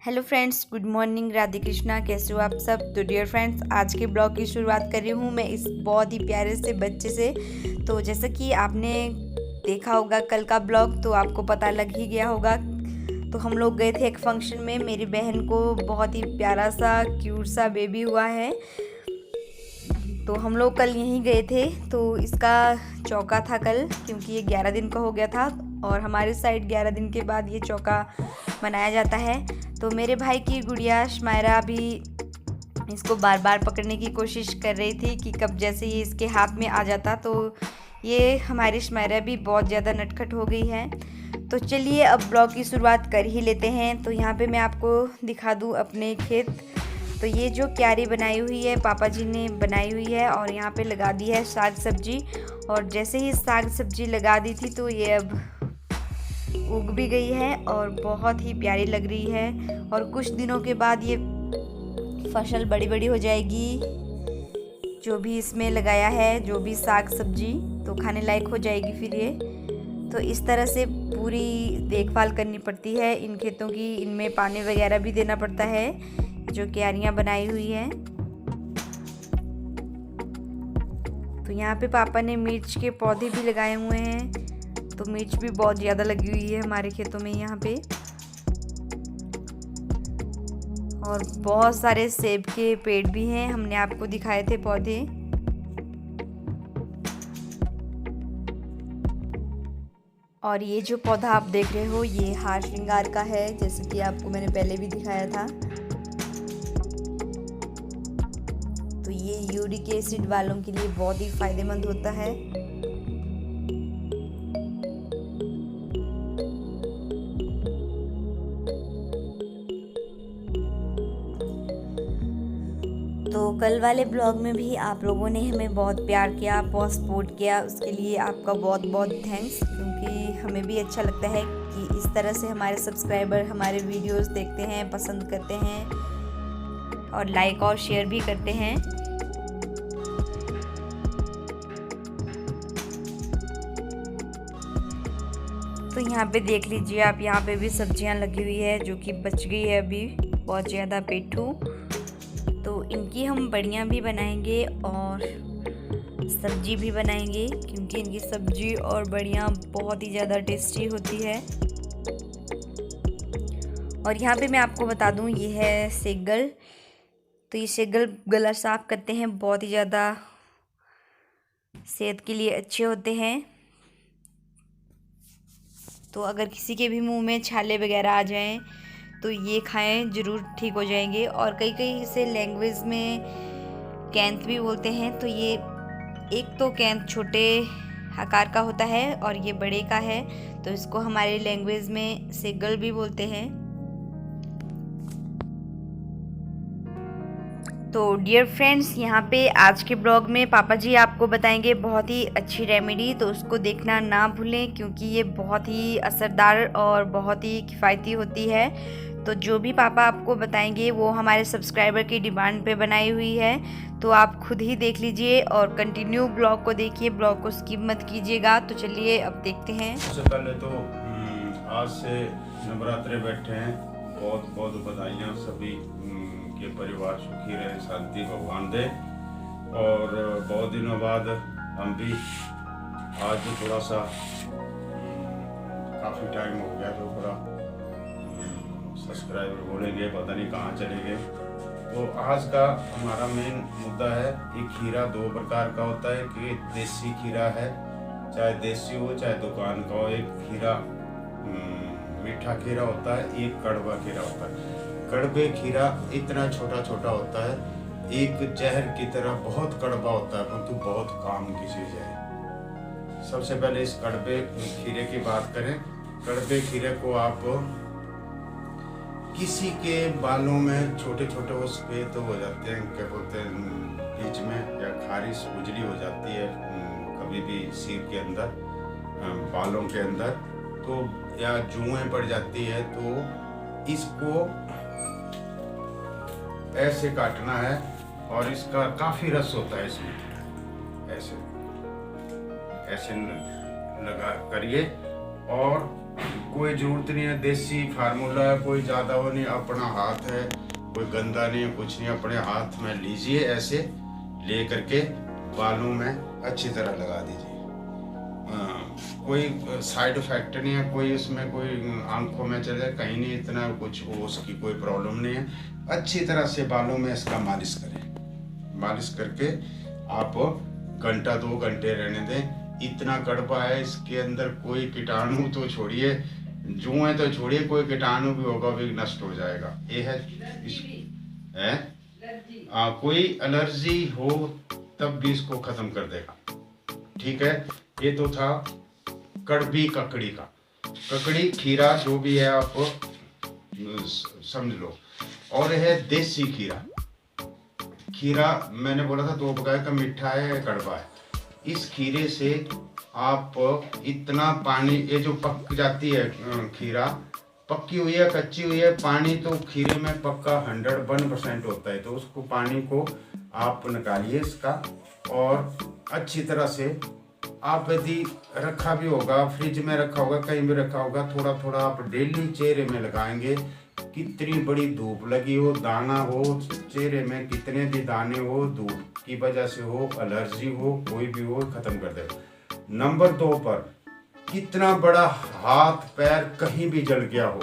Hello friends, good morning. Radhe Krishna. कैसे हो आप सब? तो डियर फ्रेंड्स, आज के ब्लॉग की शुरुआत कर रही हूँ मैं इस बहुत ही प्यारे से बच्चे से। तो जैसा कि आपने देखा होगा कल का ब्लॉग, तो आपको पता लग ही गया होगा। तो हम लोग गए थे एक फंक्शन में। मेरी बहन को बहुत ही प्यारा सा क्यूट सा बेबी हुआ है। तो हम लोग कल यहीं गए थे। तो इसका चौका था कल, क्योंकि ये 11 दिन का हो गया था और हमारे साइड 11 दिन के बाद ये चौका मनाया जाता है। तो मेरे भाई की गुड़िया शमायरा भी इसको बार बार पकड़ने की कोशिश कर रही थी कि कब जैसे ये इसके हाथ में आ जाता। तो ये हमारी शमायरा भी बहुत ज़्यादा नटखट हो गई है। तो चलिए अब ब्लॉग की शुरुआत कर ही लेते हैं। तो यहाँ पे मैं आपको दिखा दूँ अपने खेत। तो ये जो क्यारी बनाई हुई है पापा जी ने बनाई हुई है, और यहाँ पे लगा दी है साग सब्जी। और जैसे ही साग सब्जी लगा दी थी तो ये अब उग भी गई है और बहुत ही प्यारी लग रही है। और कुछ दिनों के बाद ये फसल बड़ी बड़ी हो जाएगी। जो भी इसमें लगाया है, जो भी साग सब्जी, तो खाने लायक हो जाएगी फिर ये। तो इस तरह से पूरी देखभाल करनी पड़ती है इन खेतों की। इनमें पानी वगैरह भी देना पड़ता है, जो क्यारियाँ बनाई हुई हैं। तो यहाँ पे पापा ने मिर्च के पौधे भी लगाए हुए हैं। तो मिर्च भी बहुत ज़्यादा लगी हुई है हमारे खेतों में यहाँ पे। और बहुत सारे सेब के पेड़ भी हैं, हमने आपको दिखाए थे पौधे। और ये जो पौधा आप देख रहे हो ये हार श्रृंगार का है, जैसे कि आपको मैंने पहले भी दिखाया था। तो ये यूरिक एसिड वालों के लिए बहुत ही फायदेमंद होता है। तो कल वाले ब्लॉग में भी आप लोगों ने हमें बहुत प्यार किया, बहुत सपोर्ट किया। उसके लिए आपका बहुत बहुत थैंक्स, क्योंकि हमें भी अच्छा लगता है कि इस तरह से हमारे सब्सक्राइबर हमारे वीडियोस देखते हैं, पसंद करते हैं और लाइक और शेयर भी करते हैं। तो यहाँ पे देख लीजिए आप, यहाँ पे भी सब्जियाँ लगी हुई है जो कि बच गई है अभी बहुत ज़्यादा पेटू। तो इनकी हम बड़ियाँ भी बनाएंगे और सब्जी भी बनाएंगे, क्योंकि इनकी सब्जी और बड़ियाँ बहुत ही ज़्यादा टेस्टी होती है। और यहाँ पे मैं आपको बता दूँ, ये है सेगल। तो ये सेगल गला साफ करते हैं, बहुत ही ज़्यादा सेहत के लिए अच्छे होते हैं। तो अगर किसी के भी मुंह में छाले वगैरह आ जाएं तो ये खाएं, ज़रूर ठीक हो जाएंगे। और कई कई इसे लैंग्वेज में कैंथ भी बोलते हैं। तो ये एक तो कैंथ छोटे आकार का होता है और ये बड़े का है, तो इसको हमारे लैंग्वेज में सेगल भी बोलते हैं। तो डियर फ्रेंड्स, यहाँ पे आज के ब्लॉग में पापा जी आपको बताएंगे बहुत ही अच्छी रेमेडी। तो उसको देखना ना भूलें, क्योंकि ये बहुत ही असरदार और बहुत ही किफ़ायती होती है। तो जो भी पापा आपको बताएंगे वो हमारे सब्सक्राइबर की डिमांड पे बनाई हुई है। तो आप खुद ही देख लीजिए और कंटिन्यू ब्लॉग को देखिए, ब्लॉग को स्किप मत कीजिएगा। तो चलिए अब देखते हैं। सबसे पहले तो आज से नवरात्रे बैठे हैं। बहुत बहुत बधाइयाँ सभी के परिवार सुखी रहे, शांति भगवान दे। और बहुत दिनों बाद हम भी आज थोड़ा सा काफ़ी टाइम हो गया, तो थोड़ा सब्सक्राइबर बोलेंगे पता नहीं कहाँ चले गए। तो आज का हमारा मेन मुद्दा है, एक खीरा दो प्रकार का होता है। कि देसी खीरा है, चाहे देसी हो चाहे दुकान का हो। एक खीरा मीठा खीरा होता है, एक कड़वा खीरा होता है। कड़वे खीरा इतना छोटा छोटा होता है, एक जहर की तरह बहुत कड़वा होता है, परंतु बहुत काम की चीज़ है। सबसे पहले इस कड़वे खीरे की बात करें। कड़वे खीरे को आप किसी के बालों में छोटे छोटे वो सफ़ेद हो जाते हैं, क्या बोलते हैं, बीच में, या खारिश उजली हो जाती है कभी भी सिर के अंदर, बालों के अंदर, तो या जुएं पड़ जाती है। तो इसको ऐसे काटना है और इसका काफ़ी रस होता है इसमें। ऐसे ऐसे लगा करिए और कोई जरूरत नहीं है, देसी फार्मूला है, कोई ज़्यादा वो नहीं, अपना हाथ है, कोई गंदा नहीं है, कुछ नहीं, अपने हाथ में लीजिए, ऐसे ले करके बालों में अच्छी तरह लगा दीजिए। कोई साइड इफेक्ट नहीं है, कोई उसमें कोई आंखों में चले कहीं नहीं, इतना कुछ वो उसकी कोई प्रॉब्लम नहीं है। अच्छी तरह से बालों में इसका मालिश करें, मालिश करके आप घंटा 2 घंटे रहने दें। इतना कड़वा है, इसके अंदर कोई कीटाणु तो छोड़िए, जुएं तो छोड़िए, कोई कीटाणु भी होगा भी नष्ट हो जाएगा। ये है कोई एलर्जी हो तब भी इसको खत्म कर देगा। ठीक है, ये तो था कड़वी ककड़ी का। ककड़ी खीरा जो भी है आप समझ लो। और है देसी खीरा। खीरा मैंने बोला था 2 प्रकार का, मीठा है या कड़वा है। इस खीरे से आप इतना पानी, ये जो पक जाती है खीरा, पक्की हुई है कच्ची हुई है, पानी तो खीरे में पक्का 101% होता है। तो उसको पानी को आप निकालिए इसका, और अच्छी तरह से आप यदि रखा भी होगा, फ्रिज में रखा होगा, कहीं भी रखा होगा, थोड़ा थोड़ा आप डेली चेहरे में लगाएंगे। कितनी बड़ी धूप लगी हो, दाना हो चेहरे में, कितने भी दाने हो, धूप की वजह से हो, एलर्जी हो, कोई भी हो, खत्म कर देगा। नंबर 2 पर, कितना बड़ा हाथ पैर कहीं भी जल गया हो,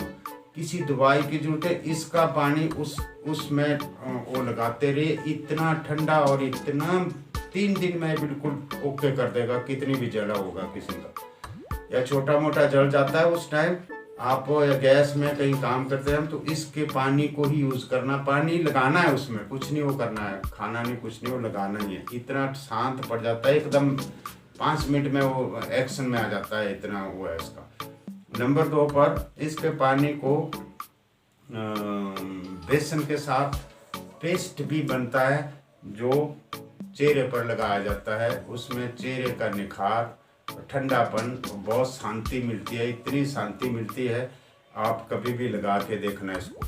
किसी दवाई की जरूरत है, इसका पानी उसमें वो लगाते रहे। इतना ठंडा और इतना 3 दिन में बिल्कुल ओके कर देगा। कितनी भी जला होगा किसी का, या छोटा मोटा जल जाता है उस टाइम आप, या गैस में कहीं काम करते हैं, तो इसके पानी को ही यूज करना। पानी लगाना है उसमें, कुछ नहीं वो करना है, खाना नहीं, कुछ नहीं, वो लगाना ही है। इतना शांत पड़ जाता है एकदम, 5 मिनट में वो एक्शन में आ जाता है, इतना वो है इसका। नंबर 2 पर, इसके पानी को बेसन के साथ पेस्ट भी बनता है, जो चेहरे पर लगाया जाता है। उसमें चेहरे का निखार, ठंडापन, बहुत शांति मिलती है। इतनी शांति मिलती है, आप कभी भी लगा के देखना इसको।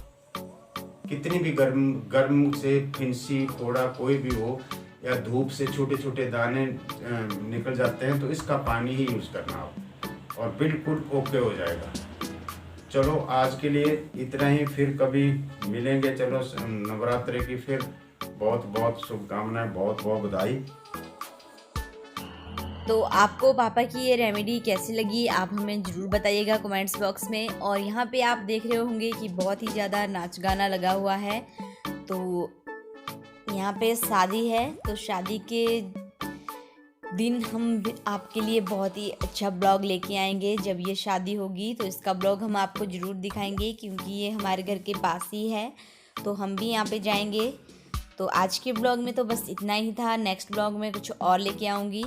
कितनी भी गर्म से फिंसी फोड़ा कोई भी हो, या धूप से छोटे छोटे दाने निकल जाते हैं, तो इसका पानी ही यूज करना आप, और बिल्कुल ओके हो जाएगा। चलो आज के लिए इतना ही, फिर कभी मिलेंगे। चलो नवरात्रि की फिर बहुत बहुत शुभकामनाएं, बहुत बहुत बधाई। तो आपको पापा की ये रेमेडी कैसी लगी, आप हमें ज़रूर बताइएगा कमेंट्स बॉक्स में। और यहाँ पे आप देख रहे होंगे कि बहुत ही ज़्यादा नाच गाना लगा हुआ है। तो यहाँ पे शादी है, तो शादी के दिन हम आपके लिए बहुत ही अच्छा ब्लॉग लेके आएंगे। जब ये शादी होगी तो इसका ब्लॉग हम आपको ज़रूर दिखाएंगे, क्योंकि ये हमारे घर के पास ही है, तो हम भी यहाँ पे जाएंगे। तो आज के ब्लॉग में तो बस इतना ही था। नेक्स्ट ब्लॉग में कुछ और लेके आऊँगी।